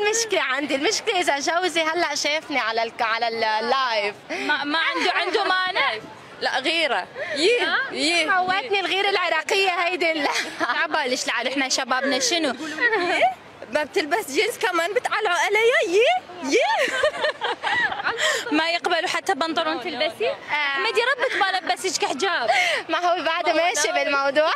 المشكلة عندي؟ المشكلة إذا جوزي هلا شافني على اللايف ما عنده مانع؟ لا غيرة موتني الغيرة العراقية هيدي. عبالش لعب احنا شبابنا شنو؟ ما بتلبس جينز كمان بتعلعوا عليا ما يقبلوا حتى بنطلون تلبسي؟ احمدي ربك ما لبسك حجاب. ما هو بعده ماشي بالموضوع.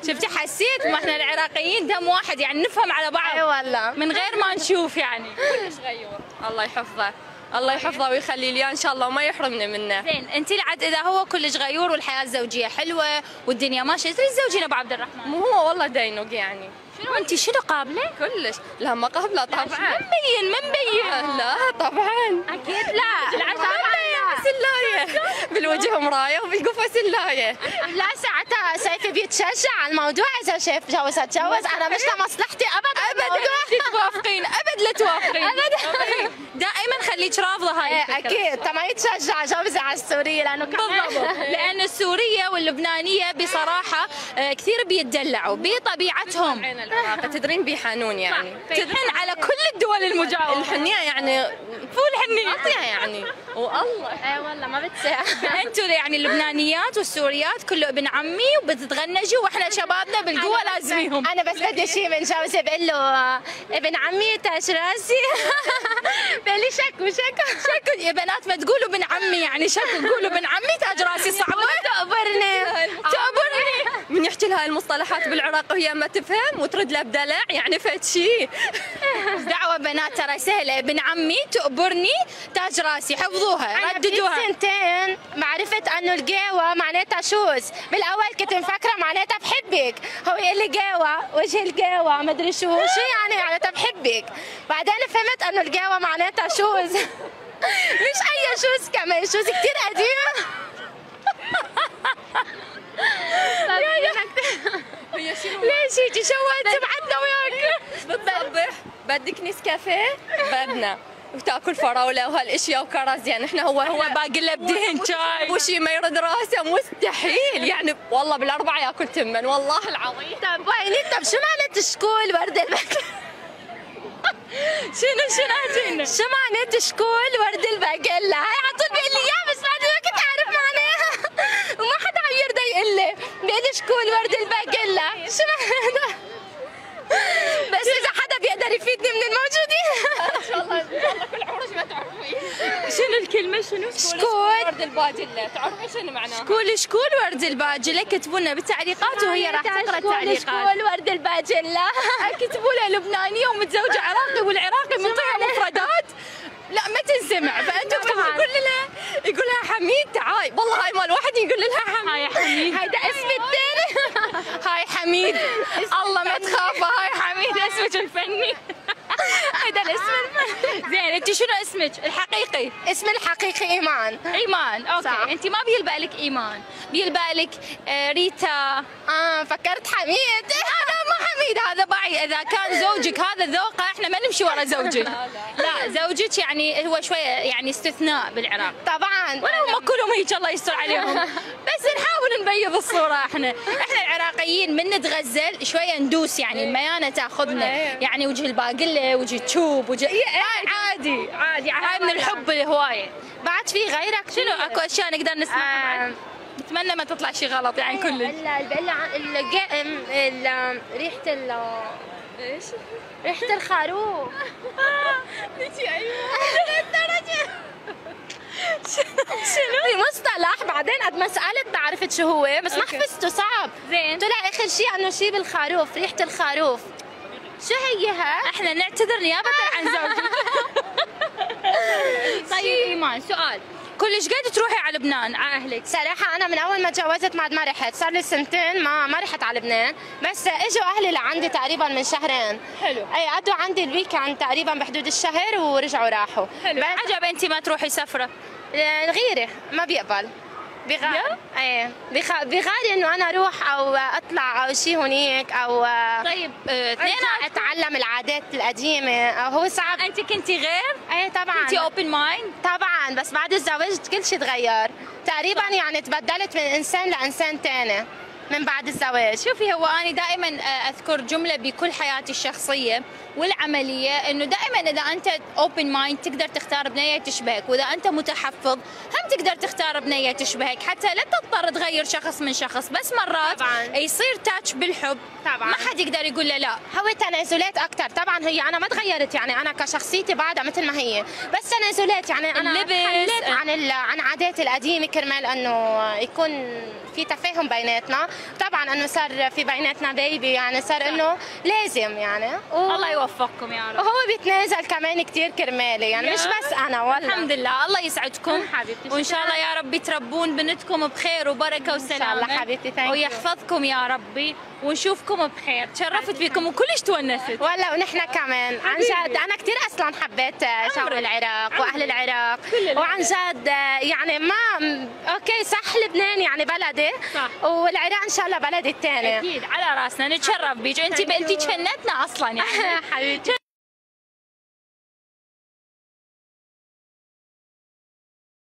شفتي حسيت ما احنا العراقيين دم واحد يعني نفهم على بعض. اي والله من غير ما نشوف يعني. كلش غيور. الله يحفظه الله يحفظه ويخلي لي ان شاء الله وما يحرمني منه. زين انت العد اذا هو كلش غيور والحياه الزوجيه حلوه والدنيا ماشيه ليش تزوجين ابو عبد الرحمن؟ مو هو والله دينوق يعني. شنو انت شنو قابله؟ كلش لا ما قابله طبعا. من مبين لا طبعا اكيد لا سلايه بالوجه مرايه وبالقفا سلايه. لا ساعتها سيفي بيتشجع على الموضوع اذا شاف جوز اتجوز. انا مش لمصلحتي ابدا توافقين ابد لا توافقين ابدا دائما خليك رافضه هاي الفكره. اكيد طب ما يتشجع جوزي على السوريه لانه بالضبط لان السوريه واللبنانيه بصراحه كثير بيتدلعوا بطبيعتهم. العراق تدرين بيحانون يعني. تدرين على كل الدول المجاوره الحنيه يعني فول حنيه عطيه يعني والله. اي والله ما بتساعد. انتوا يعني اللبنانيات والسوريات كله ابن عمي وبتتغنجوا واحنا شبابنا بالقوه لازميهم. انا بس بدي شيء من جوزي بقول له ابن عمي تاج راسي. بقول لي شكو يا بنات ما تقولوا ابن عمي يعني شكو تقولوا ابن عمي تاج راسي صعبه. تقبرني من يحكي لها المصطلحات بالعراق وهي ما تفهم وترد له بدلع يعني فد شيء. دعوه بنات ترى سهله ابن عمي تقبرني تاج راسي حفظوها رددوها. سنتين معرفت انه القهوه معناتها شوز. بالاول كنت مفكره معناتها بحبك. هو يقول لي قهوه وجه القهوه مدري شو يعني معناتها بحبك. بعدين فهمت انه القهوه معناتها شوز. مش اي شوز كمان شوز كثير قديمه. ليش هيجي شوهت سمعتنا وياك؟ بتصبح بدك نسكافيه بدنا وتاكل فراوله وهالاشياء وكرز يعني احنا هو باقي له بدين شاي وشي ما يرد راسه مستحيل يعني والله بالاربعه ياكل تمن والله العظيم. طب ويني طب شو معنات شكول ورد البقل؟ شو معنات شكول ورد البقلة؟ هاي على طول بيقول لي اياها بس بعد ما كنت اعرف معناها وما حدا عم يرضى يقول لي بيقول لي شكول ورد البقلة شو معناتها؟ بس اذا حدا بيقدر يفيدني من الموجودين. ان شاء الله كل عمرك ما تعرفين شنو الكلمه شنو؟ شكول ورد الباجله تعرفين شنو معناها؟ شكول ورد الباجله كتبوا لنا بالتعليقات وهي راح تقرا التعليقات. شكول ورد الباجله كتبوا لها لبنانيه ومتزوجه عراقي والعراقي منطيها مفردات لا ما تنسمع فانتم اكتبوا يقول لها حميد تعاي والله هاي مال واحد يقول لها حميد. هاي حميد هيدا اسم الثاني. هاي حميد الله ما تخافى هاي حميد اسمك الفني. هيدا الاسم الفني. زين انت شنو اسمك الحقيقي؟ اسمي الحقيقي ايمان. ايمان اوكي صح. انت ما بيلبق لك ايمان بيلبق لك ريتا. فكرت حميد. لا ما حميد هذا باعي اذا كان زوجك هذا ذوقه احنا ما نمشي ورا زوجك. لا زوجك يعني هو شويه يعني استثناء بالعراق طبعا ولا هم كلهم هيك الله يستر عليهم. بس نحاول نبيض الصوره احنا العراقيين من نتغزل شويه ندوس يعني الميانه تاخذنا يعني وجه الباقله وجه التشوب وجه عادي هاي من الحب الهوايه. بعد في غيرك شنو اكو اشياء نقدر نسمعها نتمنى ما تطلع شيء غلط يعني كلش. ريحه ايش؟ ريحه الخروف. انتي ايوه للدرجه شنو؟ في مصطلح بعدين قد ما سالت عرفت شو هو بس ما حفظته صعب. زين طلع اخر شيء انه شيء بالخروف ريحه الخروف. شو هي ها؟ احنا نعتذر نيابه عن زوجك. طيب ايمان سؤال كلش قد تروحي على لبنان على اهلك؟ صراحة أنا من أول ما تجوزت ما رحت، صار لي سنتين ما رحت على لبنان، بس إجوا أهلي لعندي تقريبا من شهرين. حلو. أي قضوا عندي الويكند تقريبا بحدود الشهر ورجعوا راحوا. حلو. عجب أنت ما تروحي سفرة؟ الغيرة ما بيقبل. بغار ايه بغاري انه انا اروح او اطلع او شيء هنيك او طيب ارجع اتعلم العادات القديمه او هو صعب. انت كنتي غير؟ ايه طبعا كنتي اوبن مايند؟ طبعا بس بعد الزواج كل شيء تغير تقريبا يعني تبدلت من انسان لانسان ثاني. من بعد الزواج. شوفي، هو أنا دائما أذكر جملة بكل حياتي الشخصية والعملية، إنه دائما إذا أنت open mind تقدر تختار بنية تشبهك، وإذا أنت متحفظ هم تقدر تختار بنية تشبهك، حتى لا تضطر تغير شخص من شخص، بس مرات طبعاً. يصير تاتش بالحب طبعاً. ما حد يقدر يقول له لا. هو تنازلات اكثر طبعا، هي انا ما تغيرت يعني، انا كشخصيتي بعدها مثل ما هي، بس تنازلات يعني انا اللبس، خليت عن عاداتي القديمه كرمال انه يكون في تفاهم بيناتنا. طبعا انه صار في بيناتنا بيبي، يعني صار انه لازم يعني الله يوفقكم يا رب. وهو بيتنازل كمان كثير كرمالي يعني، مش بس انا والله. الحمد لله، الله يسعدكم حبيبتي، وان شاء الله يا رب تربون بنتكم بخير وبركه وسلامه. الله حبيبتي، ثانك يو. ويحفظكم يا ربي ونشوفكم بخير. تشرفت فيكم وكلش تونست والله ونحن كمان عن جد. انا كثير اصلا حبيت جو العراق واهل العراق، وعن جد يعني ما اوكي صح لبنان يعني بلدي، صح. والعراق ان شاء الله بلدي الثاني. اكيد على راسنا، نتشرف بيك. انت تشنتنا اصلا يعني حبيبتي.